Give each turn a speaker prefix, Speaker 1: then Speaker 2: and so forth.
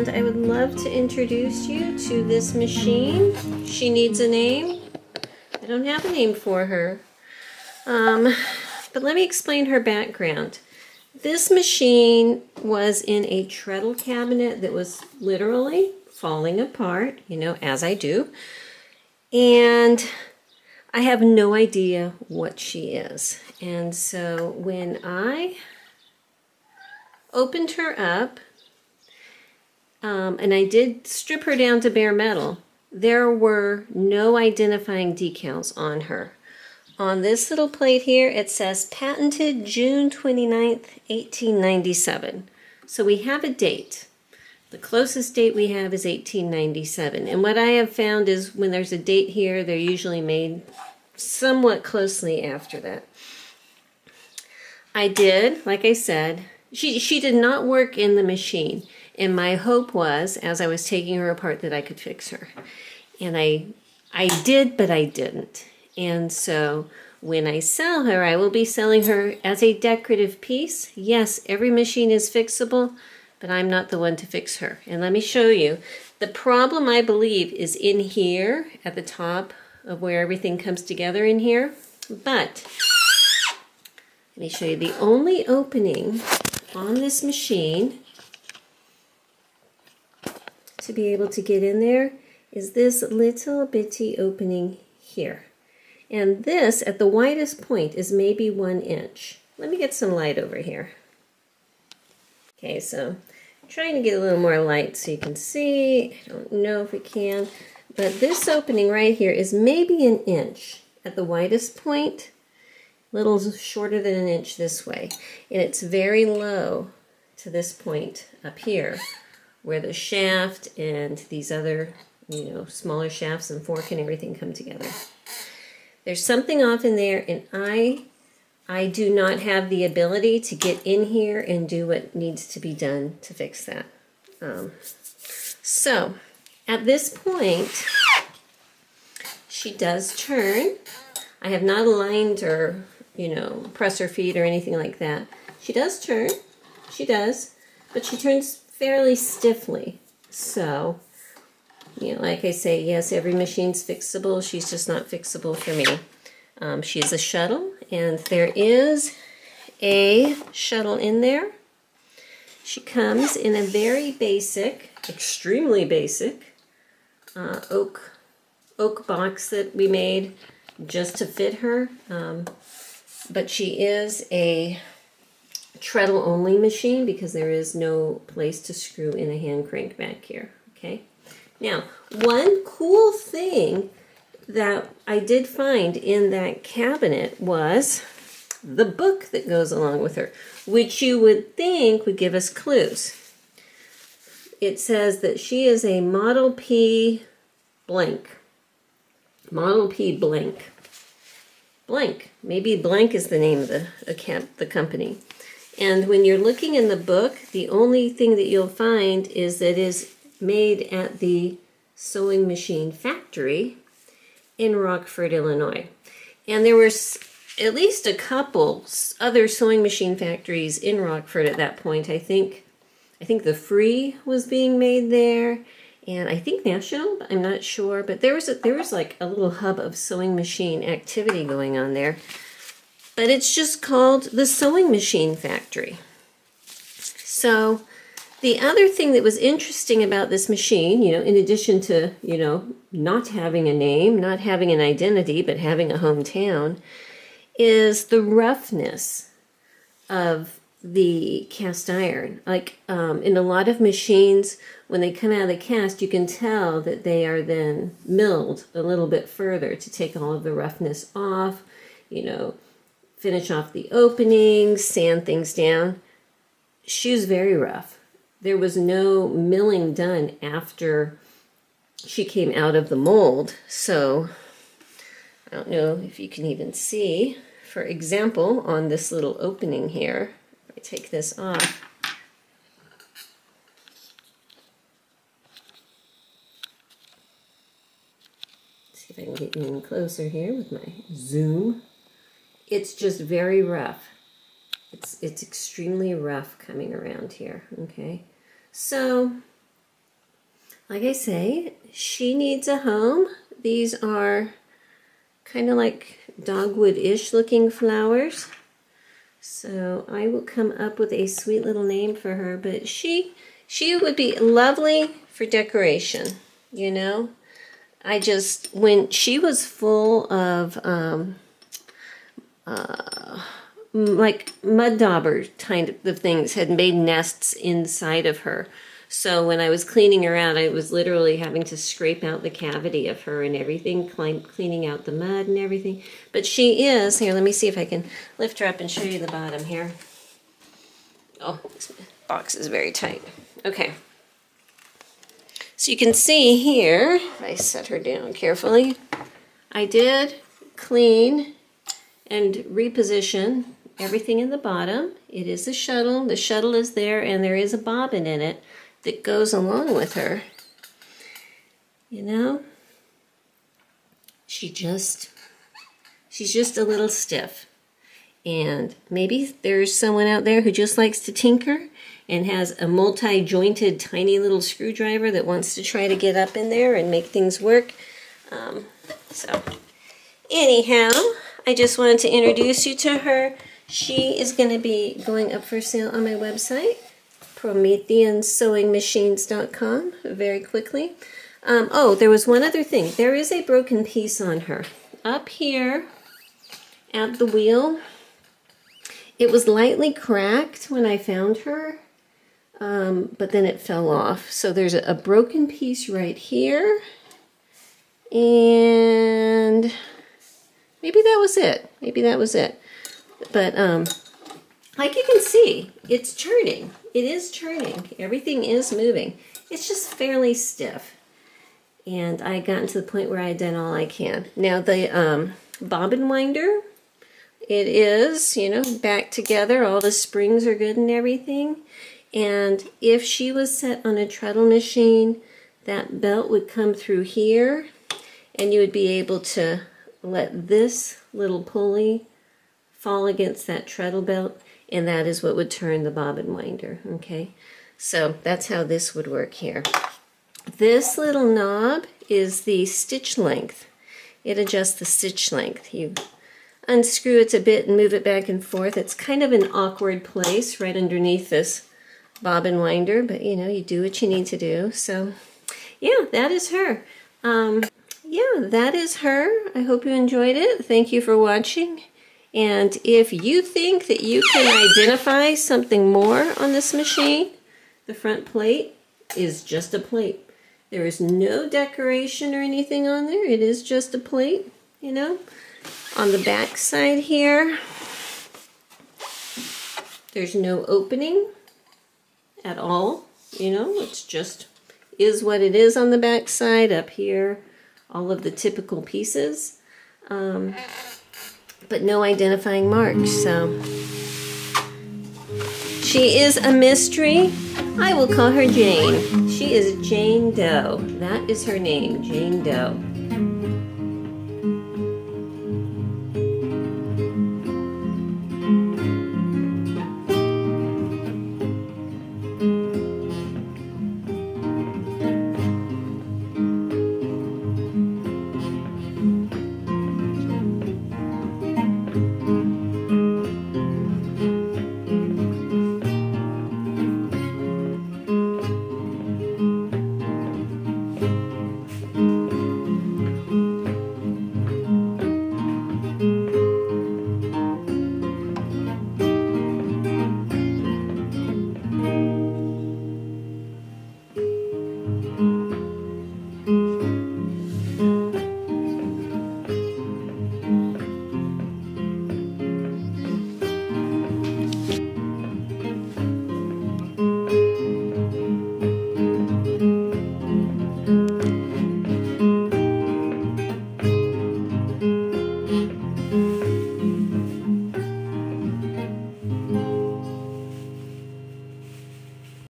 Speaker 1: and I would love to introduce you to this machine. She needs a name. I don't have a name for her, but let me explain her background. This machine was in a treadle cabinet that was literally falling apart, you know, as I do, and I have no idea what she is. And so when I opened her up, and I did strip her down to bare metal, there were no identifying decals on her. On this little plate here, it says patented June 29th, 1897. So we have a date. The closest date we have is 1897. And what I have found is when there's a date here, they're usually made somewhat closely after that. I did, like I said, she did not work in the machine. And my hope was, as I was taking her apart, that I could fix her. And I did, but I didn't. And so when I sell her, I will be selling her as a decorative piece. Yes, every machine is fixable, but I'm not the one to fix her. And let me show you. The problem, I believe, is in here at the top of where everything comes together in here. But let me show you. The only opening on this machine to be able to get in there is this little bitty opening here. And this, at the widest point, is maybe 1 inch. Let me get some light over here. Okay, so I'm trying to get a little more light so you can see. I don't know if we can, but this opening right here is maybe 1 inch at the widest point, a little shorter than 1 inch this way. And it's very low to this point up here, where the shaft and these other, you know, smaller shafts and fork and everything come together. There's something off in there, and I do not have the ability to get in here and do what needs to be done to fix that. So at this point, she does turn. I have not aligned or, you know, press her feet or anything like that. She does turn. She does, but she turns fairly stiffly. So, you know, like I say, yes, every machine's fixable. She's just not fixable for me. She's a shuttle, and there is a shuttle in there. She comes in a very basic, extremely basic oak box that we made just to fit her. But she is a treadle only machine because there is no place to screw in a hand crank back here. Okay. Now, one cool thing that I did find in that cabinet was the book that goes along with her, which you would think would give us clues. It says that she is a Model P blank. Model P blank. Blank. Maybe blank is the name of the company. And when you're looking in the book, the only thing that you'll find is that it is made at the sewing machine factory in Rockford, Illinois. And there were at least a couple other sewing machine factories in Rockford at that point. I think the Free was being made there, and I think National, I'm not sure, but there was like a little hub of sewing machine activity going on there. But it's just called the Sewing Machine Factory. So the other thing that was interesting about this machine, you know, in addition to, you know, not having a name, not having an identity, but having a hometown, is the roughness of the cast iron. Like in a lot of machines, when they come out of the cast, you can tell that they are then milled a little bit further to take all of the roughness off, you know, finish off the openings, sand things down. She was very rough. There was no milling done after she came out of the mold. So I don't know if you can even see, for example, on this little opening here, if I take this off, see if I can get you in closer here with my zoom. It's just very rough. It's extremely rough coming around here, okay? So like I say, she needs a home. These are kind of like dogwood-ish looking flowers. So I will come up with a sweet little name for her, but she would be lovely for decoration, you know. When she was full of like mud dauber kind of things had made nests inside of her. So when I was cleaning her out, I was literally having to scrape out the cavity of her and everything, cleaning out the mud and everything. But she is, here, let me see if I can lift her up and show you the bottom here. Oh, this box is very tight. Okay. So you can see here, if I set her down carefully, I did clean and reposition everything in the bottom. It is a shuttle. The shuttle is there, and there is a bobbin in it that goes along with her. You know, she's just a little stiff. And maybe there's someone out there who just likes to tinker and has a multi-jointed tiny little screwdriver that wants to try to get up in there and make things work. So anyhow, I just wanted to introduce you to her. She is going to be going up for sale on my website, PrometheanSewingMachines.com, very quickly. Oh, there was one other thing. There is a broken piece on her. Up here at the wheel, it was lightly cracked when I found her, but then it fell off. So there's a broken piece right here, and maybe that was it. Maybe that was it. But like you can see, it's churning. It is churning. Everything is moving. It's just fairly stiff. And I gotten to the point where I had done all I can. Now the bobbin winder, it is, you know, back together. All the springs are good and everything. And if she was set on a treadle machine, that belt would come through here, and you would be able to let this little pulley fall against that treadle belt, and that is what would turn the bobbin winder, okay? So that's how this would work here. This little knob is the stitch length. It adjusts the stitch length. You unscrew it a bit and move it back and forth. It's kind of an awkward place right underneath this bobbin winder, but you know, you do what you need to do. So yeah, that is her. Yeah, that is her. I hope you enjoyed it. Thank you for watching. And if you think that you can identify something more on this machine, the front plate is just a plate. There is no decoration or anything on there. It is just a plate, you know. On the back side here, there's no opening at all, you know. It's just is what it is on the back side. Up here, all of the typical pieces. But no identifying marks, so she is a mystery. I will call her Jane. She is Jane Doe. That is her name, Jane Doe.